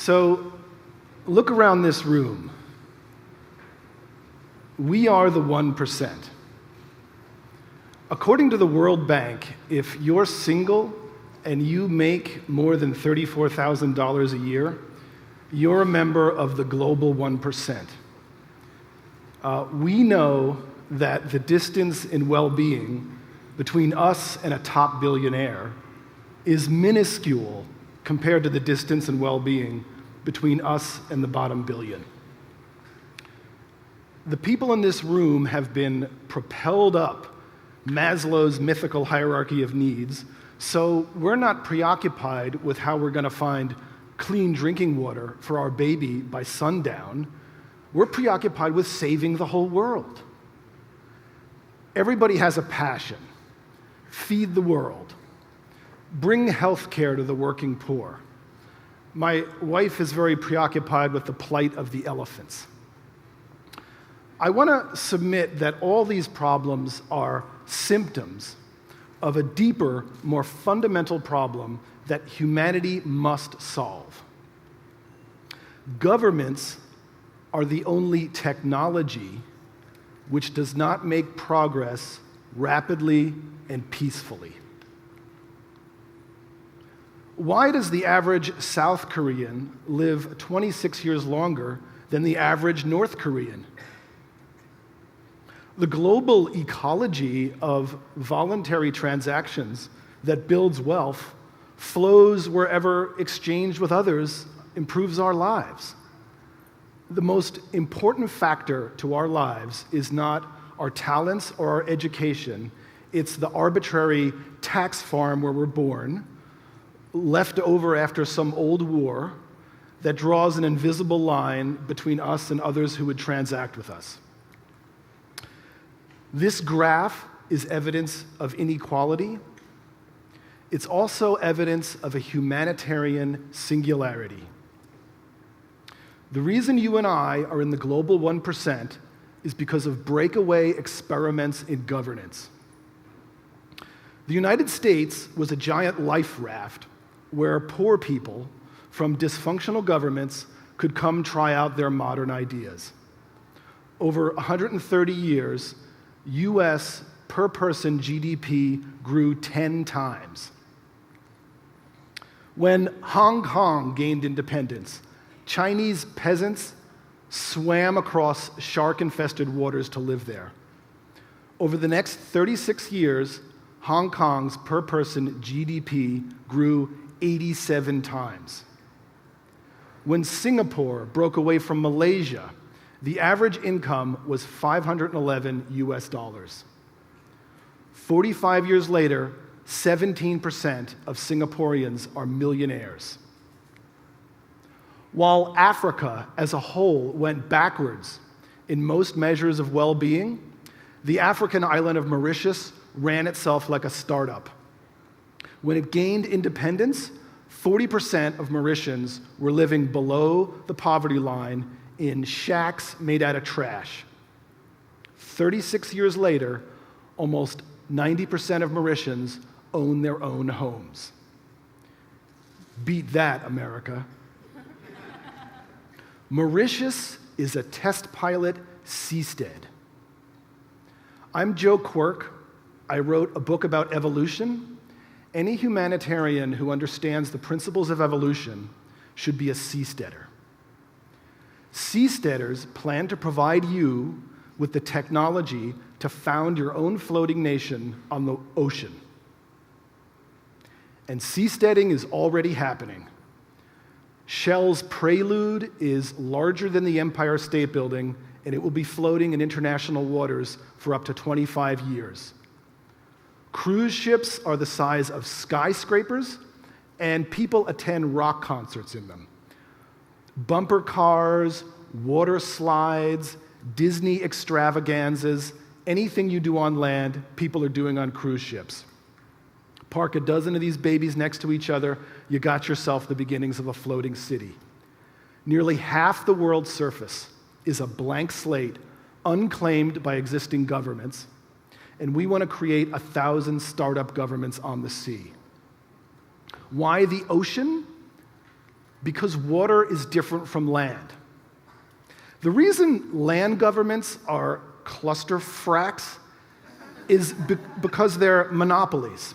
So look around this room. We are the 1%. According to the World Bank, if you're single and you make more than $34,000 a year, you're a member of the global 1%. We know that the distance in well-being between us and a top billionaire is minuscule compared to the distance in well-being between us and the bottom billion. The people in this room have been propelled up Maslow's mythical hierarchy of needs, so we're not preoccupied with how we're going to find clean drinking water for our baby by sundown. We're preoccupied with saving the whole world. Everybody has a passion. Feed the world. Bring health care to the working poor. My wife is very preoccupied with the plight of the elephants. I want to submit that all these problems are symptoms of a deeper, more fundamental problem that humanity must solve. Governments are the only technology which does not make progress rapidly and peacefully. Why does the average South Korean live 26 years longer than the average North Korean? The global ecology of voluntary transactions that builds wealth flows wherever exchange with others improves our lives. The most important factor to our lives is not our talents or our education. It's the arbitrary tax farm where we're born, left over after some old war, that draws an invisible line between us and others who would transact with us. This graph is evidence of inequality. It's also evidence of a humanitarian singularity. The reason you and I are in the global 1% is because of breakaway experiments in governance. The United States was a giant life raft where poor people from dysfunctional governments could come try out their modern ideas. Over 130 years, US per person GDP grew 10 times. When Hong Kong gained independence, Chinese peasants swam across shark-infested waters to live there. Over the next 36 years, Hong Kong's per person GDP grew 87 times. When Singapore broke away from Malaysia, the average income was $511 US. 45 years later, 17% of Singaporeans are millionaires. While Africa as a whole went backwards in most measures of well-being, the African island of Mauritius ran itself like a startup. When it gained independence, 40% of Mauritians were living below the poverty line in shacks made out of trash. 36 years later, almost 90% of Mauritians own their own homes. Beat that, America. Mauritius is a test pilot seastead. I'm Joe Quirk. I wrote a book about evolution. Any humanitarian who understands the principles of evolution should be a seasteader. Seasteaders plan to provide you with the technology to found your own floating nation on the ocean. And seasteading is already happening. Shell's Prelude is larger than the Empire State Building, and it will be floating in international waters for up to 25 years. Cruise ships are the size of skyscrapers, and people attend rock concerts in them. Bumper cars, water slides, Disney extravaganzas, anything you do on land, people are doing on cruise ships. Park a dozen of these babies next to each other, you got yourself the beginnings of a floating city. Nearly half the world's surface is a blank slate, unclaimed by existing governments, and we want to create 1,000 startup governments on the sea. Why the ocean? Because water is different from land. The reason land governments are cluster fracks is because they're monopolies.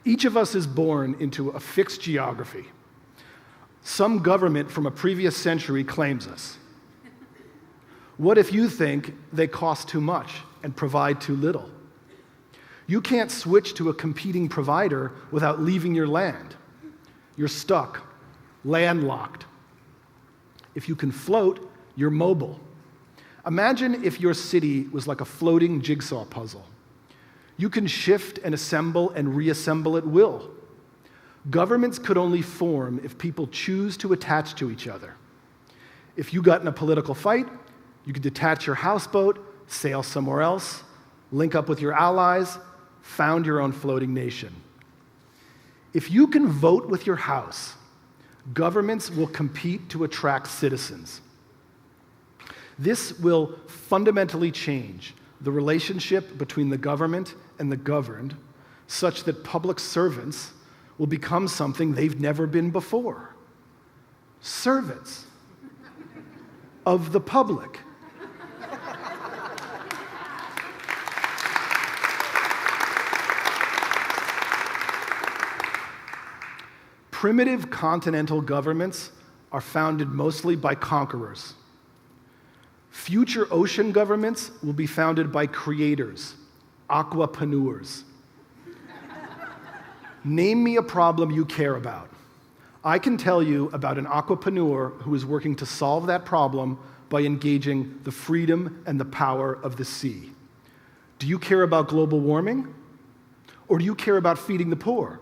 Each of us is born into a fixed geography. Some government from a previous century claims us. What if you think they cost too much and provide too little? You can't switch to a competing provider without leaving your land. You're stuck, landlocked. If you can float, you're mobile. Imagine if your city was like a floating jigsaw puzzle. You can shift and assemble and reassemble at will. Governments could only form if people choose to attach to each other. If you got in a political fight, you could detach your houseboat, sail somewhere else, link up with your allies, found your own floating nation. If you can vote with your house, governments will compete to attract citizens. This will fundamentally change the relationship between the government and the governed, such that public servants will become something they've never been before. Servants of the public. Primitive continental governments are founded mostly by conquerors. Future ocean governments will be founded by creators, aquapreneurs. Name me a problem you care about. I can tell you about an aquapreneur who is working to solve that problem by engaging the freedom and the power of the sea. Do you care about global warming? Or do you care about feeding the poor?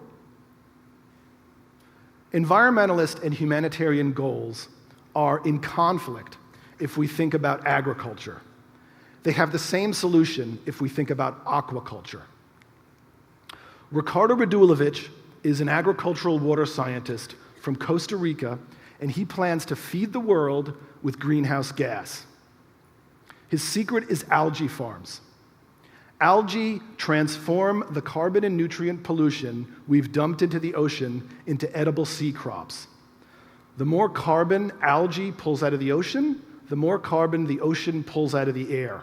Environmentalist and humanitarian goals are in conflict if we think about agriculture. They have the same solution if we think about aquaculture. Ricardo Radulovich is an agricultural water scientist from Costa Rica, and he plans to feed the world with greenhouse gas. His secret is algae farms. Algae transform the carbon and nutrient pollution we've dumped into the ocean into edible sea crops. The more carbon algae pulls out of the ocean, the more carbon the ocean pulls out of the air.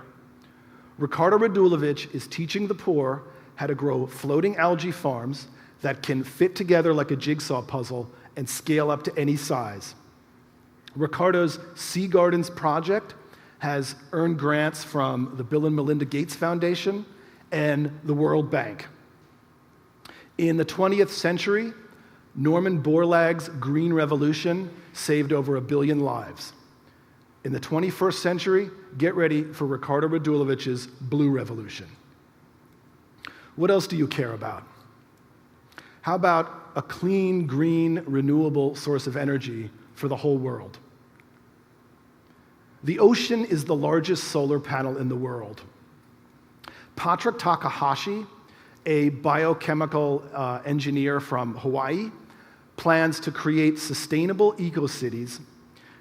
Ricardo Radulovich is teaching the poor how to grow floating algae farms that can fit together like a jigsaw puzzle and scale up to any size. Ricardo's Sea Gardens project has earned grants from the Bill and Melinda Gates Foundation and the World Bank. In the 20th century, Norman Borlaug's Green Revolution saved over 1 billion lives. In the 21st century, get ready for Ricardo Radulovich's Blue Revolution. What else do you care about? How about a clean, green, renewable source of energy for the whole world? The ocean is the largest solar panel in the world. Patrick Takahashi, a biochemical engineer from Hawaii, plans to create sustainable eco-cities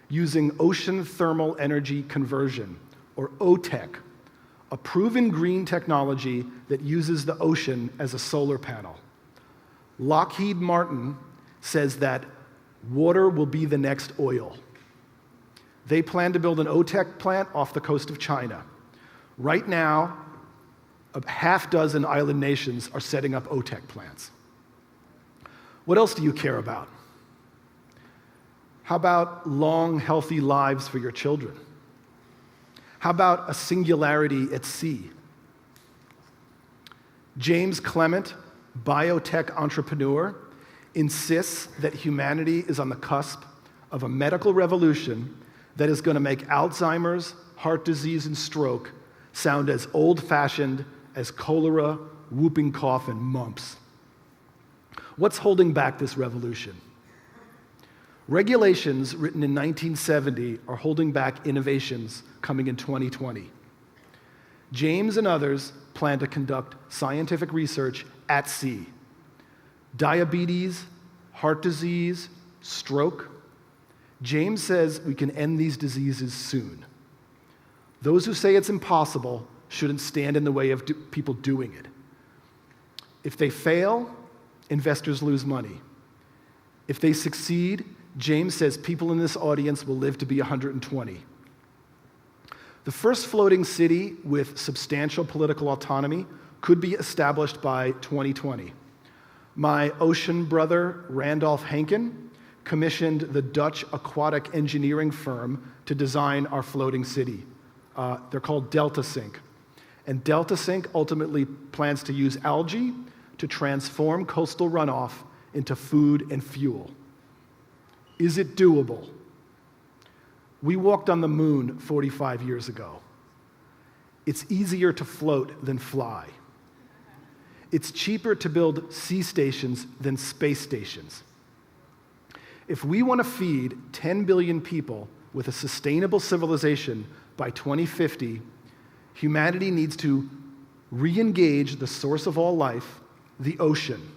using ocean thermal energy conversion, or OTEC, a proven green technology that uses the ocean as a solar panel. Lockheed Martin says that water will be the next oil. They plan to build an OTEC plant off the coast of China. Right now, a half dozen island nations are setting up OTEC plants. What else do you care about? How about long, healthy lives for your children? How about a singularity at sea? James Clement, biotech entrepreneur, insists that humanity is on the cusp of a medical revolution that is going to make Alzheimer's, heart disease, and stroke sound as old-fashioned as cholera, whooping cough, and mumps. What's holding back this revolution? Regulations written in 1970 are holding back innovations coming in 2020. James and others plan to conduct scientific research at sea. Diabetes, heart disease, stroke. James says we can end these diseases soon. Those who say it's impossible shouldn't stand in the way of people doing it. If they fail, investors lose money. If they succeed, James says people in this audience will live to be 120. The first floating city with substantial political autonomy could be established by 2020. My ocean brother, Randolph Henken, commissioned the Dutch aquatic engineering firm to design our floating city. They're called DeltaSync. And DeltaSync ultimately plans to use algae to transform coastal runoff into food and fuel. Is it doable? We walked on the moon 45 years ago. It's easier to float than fly. It's cheaper to build sea stations than space stations. If we want to feed 10 billion people with a sustainable civilization by 2050, humanity needs to re-engage the source of all life, the ocean.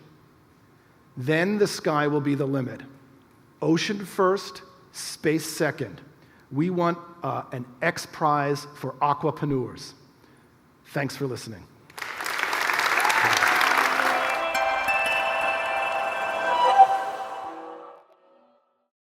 Then the sky will be the limit. Ocean first, space second. We want an X Prize for Aquapreneurs. Thanks for listening.